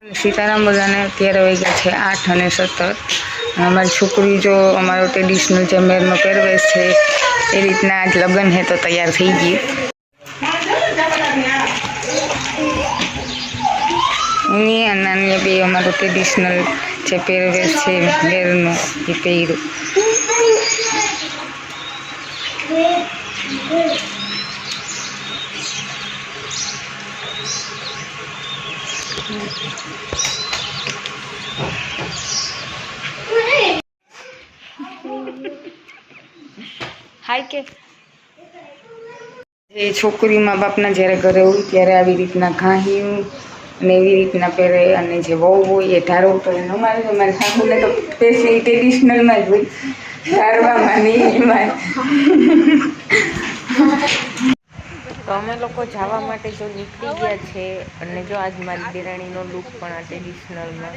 सीताराम बधाने अत्यारे वाग्या छे 8:17। अमारी छोकरी जो अमारो ट्रेडिशनल जे मेरनो पहेरवेश छे ए रीतना आज लग्न है तो तैयार थई गई। नानी बे अमारो ट्रेडिशनल जे पहेरवेश छे मेरनो ए पहेर्यो। हाय के छोकरी माँ बापना जयरे घरे होय त्यारे आवी रीतना घाहियूं ने एवी रीतना पहेरे अने जे वहू होय ए ढारो तो अमारे अमारी सासूने तो स्पेशल ट्रेडिशनल में ज होय ढारवामां ने एमां। तो अमे लोको जवा माटे जो निकળી ગયા છે અને જો આજ મારી દેરાણીનો લુક પણ આ ટ્રેડિશનલમાં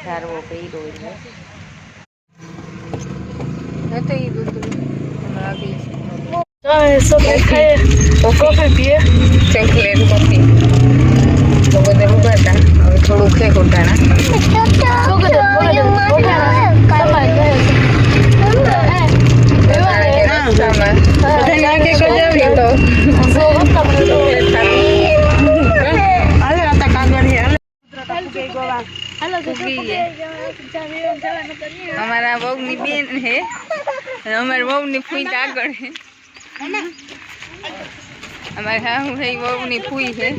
ધારવો પહેર્યો છે તો એ દૂધ આવી કોફી પીએ ચોકલેટ કોફી તો બધા ઉભા હતા હવે થોડું ખે ખોટાણા हमारा बहू बेन है हमारे बहू ने फूई आगड़ है हमारे हाहू है बहू ने फूई है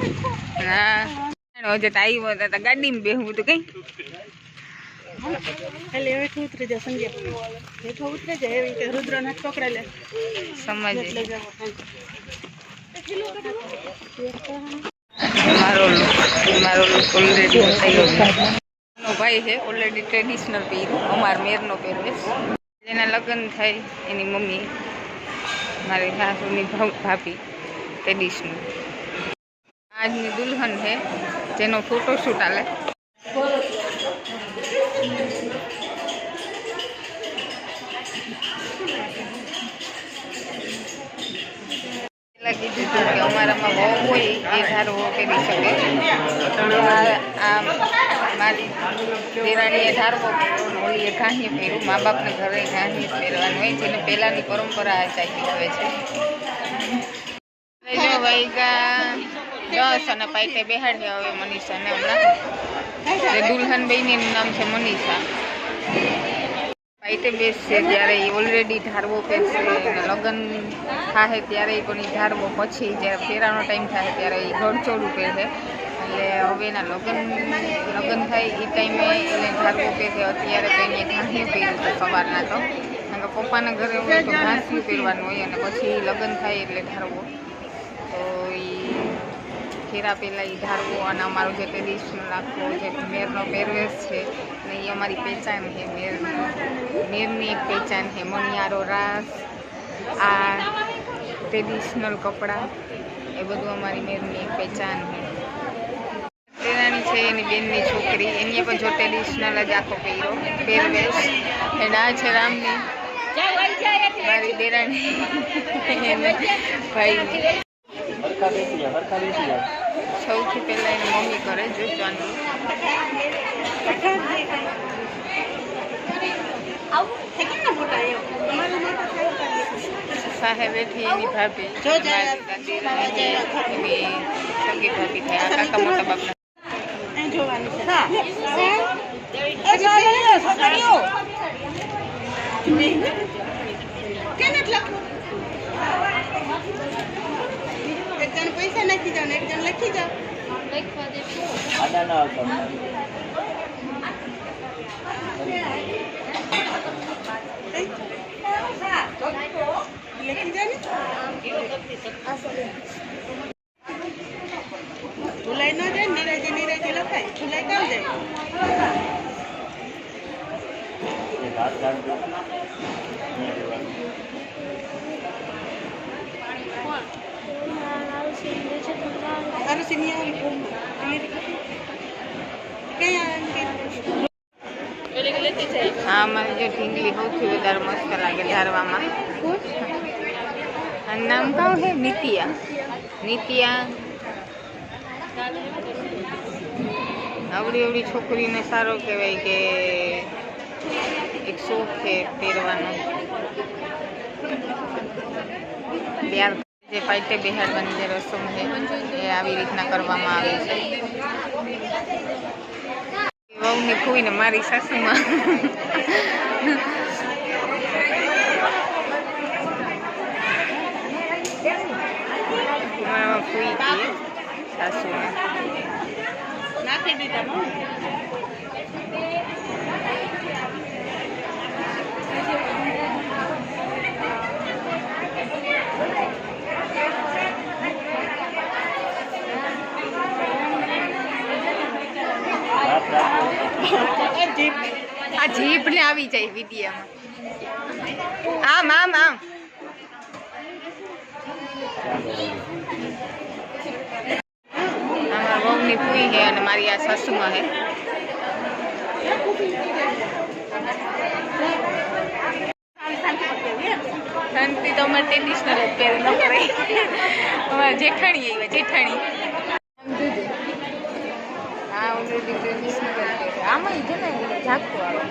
हाँ आई था गाड़ी में बेहू तो कहीं उतरी जा संजय उतरी जाए रुद्र ना पकड़ा ले समझ मारो ऑलरेडी भाई है ऑलरेडी ट्रेडिशनल पहेर्यो अमार मेरनो पहेरवेश जेना लग्न थाय एनी मम्मी मारी सासूनी भाभी ट्रेडिशनल आजनी दुल्हन है जेनो फोटोशूट आले लगी दीधुं के अमारामां वहू होय ए ढारवो पहेरी शके मारी देराणीए ढारवो पहेर्यो ओलीए घाही पहेर्यो माँ बापने घरे घाही पहेरवानुं होय जेने पहेलानी परंपरा चाली आवे छे। जो वाग्या 10 अने पाइटे बेहाड्या हवे मनीषाने हमणां दुल्हन बेयनुं नाम छे मनीषा पाइटे बेसशे त्यारे ऑलरेडी ढारवो पहेरशे अने लग्न थाहे त्यारे पण ई ढारवो पछी ज्यारे फेरानो टाइम थाय त्यारे ई घरचोळुं पहेरे એટલે હવે એના લગ્ન થાય એ ટાઈમે એને ઢારવો પહેરે અત્યારે તો એને ઘાંસિયું પહેર્યું હતું સવારના તો કારણ કે પપ્પાના ઘરે હોય તો ઘાંસિયું પહેરવાનું હોય અને પછી લગ્ન થાય એટલે ઢારવો તો એ ફેરા પહેલાં એ ઢારવો અને અમારો જે ટ્રેડિશનલ આખો જે મેરનો પહેરવેશ છે અને એ અમારી પહેચાન છે મેરની એક પહેચાન છે મણિયારો રાસ આ ટ્રેડિશનલ કપડાં એ બધું અમારી મેરની એક પહેચાન છે। देराणी छे एनी बेननी छोकरी एनीए पण जो ट्रेडिशनल ज आखो पहेरवेश एने आ छे रामनी मारी देराणी भाई सौथी पहेला एनी मम्मी करे जो चांदू साहे बैठी एनी भाभी देराणी सगी भाभी थे आ काका मोटा बाप पैसा नाखी जाओ एक जन लखी जाओ भूलाई न जाए नीरज नीरज लखाय भूलाई कब जाए अरे सिनिया हाँ मारे जो ढींगली सौथी वधारे मस्त लागे ढारवामां नाम क्या है नित्या नित्या આવડી આવડી છોકરીને સારો કહેવાય કે એક શોખ છે પહેરવાનો. ત્યાર જે પાઇટે બેહાડવાની જે રસમ છે એ આવી રીતના કરવામાં આવે છે. વહુની ફૂઈને મારી સાસુમાં ફૂઈ કહીએ સાસુમાં. નાખી દીધા આ જીપ ને આવી જાય વિડીયામાં. આમ આમ આમ અમારા વહુની ફૂઈ છે અને મારી આ સાસુમાં છે. શાંતિ તો અમારે ટ્રેડિશનલ પહેર ન કરે. અમારા જેઠાણી આવ્યા જેઠાણી. હા ઓલરેડી ટ્રેડિશનલ પહેરે. આમાં છે ને ઝાંખું આવે.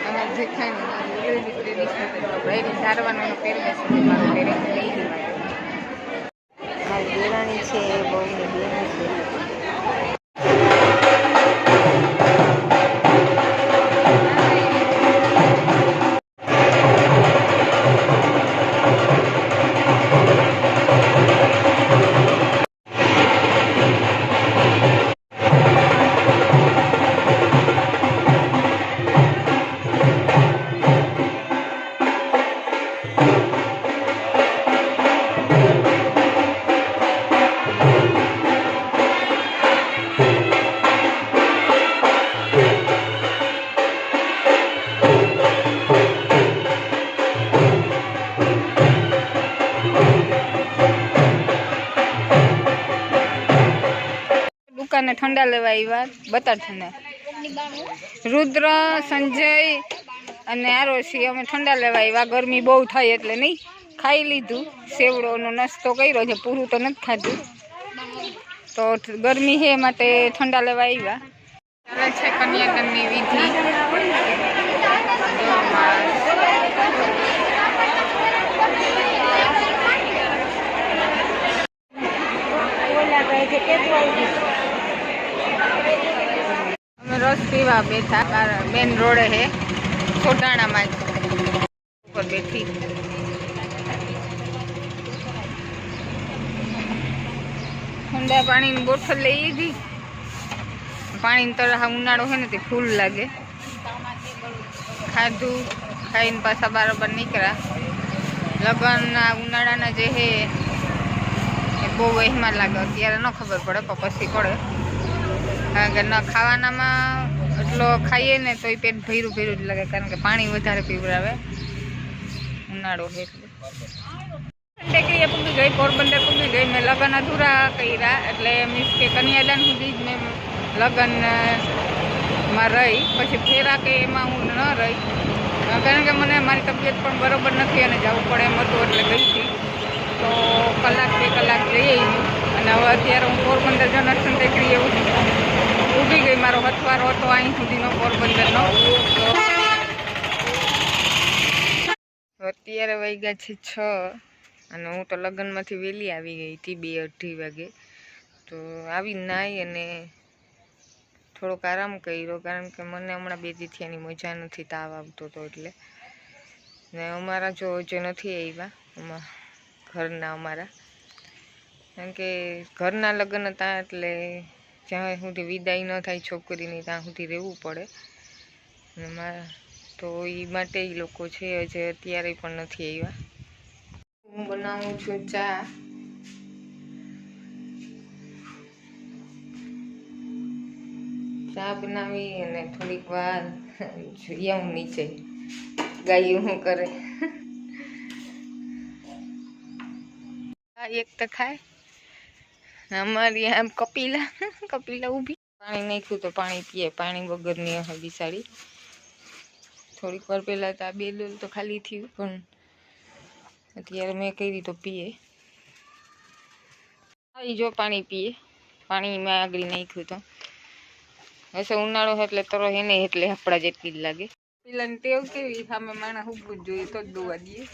અમારા જેઠાણી ઓલરેડી ટ્રેડિશનલ પહેરે. ધારવાનો પહેરવે છે મારો પહેરે લઈ લેવાય. મારી દેરાણી છે બહુની બેન છે. દુકાને ઠંડા લેવા આવ્યા બતાડને. રુદ્ર સંજય અને આરોસી અમે ઠંડા લેવા આવ્યા. ગરમી બહુ થાય એટલે નહીં ખાઈ લીધું. સેવડોનો નાસ્તો કર્યો છે, પૂરું તો નથી ખાધું. તો ગરમી છે માટે ઠંડા લેવા આવ્યા. ચાલે છે કન્યાદાનની વિધિ. અમે રસ પીવા બેઠા. મેન રોડે હે સોટાણામાં જ ઉપર બેઠી. ઠંડા પાણીની બોટલ લઈ લીધી. પાણીની તરફ ઉનાળો છે ને તે ફૂલ લાગે. ખાધું, ખાઈને પાછા બરાબર નીકળ્યા. લગ્નના ઉનાળાના જે છે એ બહુ વહેમાં લાગે. અત્યારે ન ખબર પડે પણ પછી પડે. કારણ કે ન ખાવાનામાં એટલો ખાઈએ ને તો પેટ ભર્યું ભર્યું જ લાગે. કારણ કે પાણી વધારે પીવડાવે. ઉનાળો છે એટલે ટેકરીએ પૂગી ગઈ, પોરબંદર પૂગી ગઈ. મેં લગ્ન અધૂરા કર્યા એટલે મીન્સ કે કન્યાદાન સુધી જ મેં લગ્નમાં રહી. પછી ફેરા કે એમાં હું ન રહી. કારણ કે મને મારી તબિયત પણ બરાબર નથી અને જવું પડે એમ હતું એટલે ગઈ હતી. તો કલાક 2 કલાક જઈ આવી. અને હવે અત્યારે હું પોરબંદર જનરશન ટેકરી એવું ઊભી ગઈ. મારો હથવારો હતો અહીં સુધીનો પોરબંદરનો. અત્યારે વાગ્યા છે 6 અને હું તો લગ્નમાંથી વહેલી આવી ગઈ હતી 2-2:30 વાગે. તો આવી નાહી અને થોડોક આરામ કર્યો. કારણ કે મને હમણાં 2 દીથી એની મજા નથી, તાવ આવતો હતો એટલે. ને અમારા જો જે નથી આવ્યા ઘરના અમારા, કારણ કે ઘરના લગ્ન હતા એટલે જ્યાં સુધી વિદાય ન થાય છોકરીની ત્યાં સુધી રહેવું પડે. ને મારા તો એ માટે એ લોકો છે જે અત્યારે પણ નથી આવ્યા. હું બનાવું છું ચા. ચા બનાવી અને થોડીક વાર જોઈએ હું નીચે ગાયું શું કરે. એક તો ખાય. અમારી આમ કપિલા ઊભી. પાણી નાખ્યું તો પાણી પીએ. પાણી વગરની હે બિસાડી. થોડીક વાર પહેલાં તો આ 2 ડોલ તો ખાલી થયું પણ અત્યારે મેં કરી તો પીએ. આવી જો પાણી પીએ. પાણીમાં આગળ નાખ્યું તો હશે ઉનાળો છે એટલે તરસ એને એટલે આપણા જેટલી જ લાગે. પેલાની ટેવ કેવી સામે માણસ ઉભું જ જોઈએ તો જ દોવા દઈએ.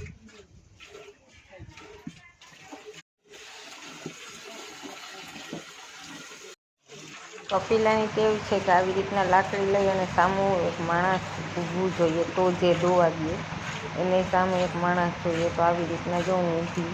કપિલાની ટેવ છે કે આવી રીતના લાકડી લઈ અને સામું એક માણસ ઊભવું જોઈએ તો જે દોવા દે. એને સામે એક માણસ જોઈએ તો આવી રીતના જો હું ઊભી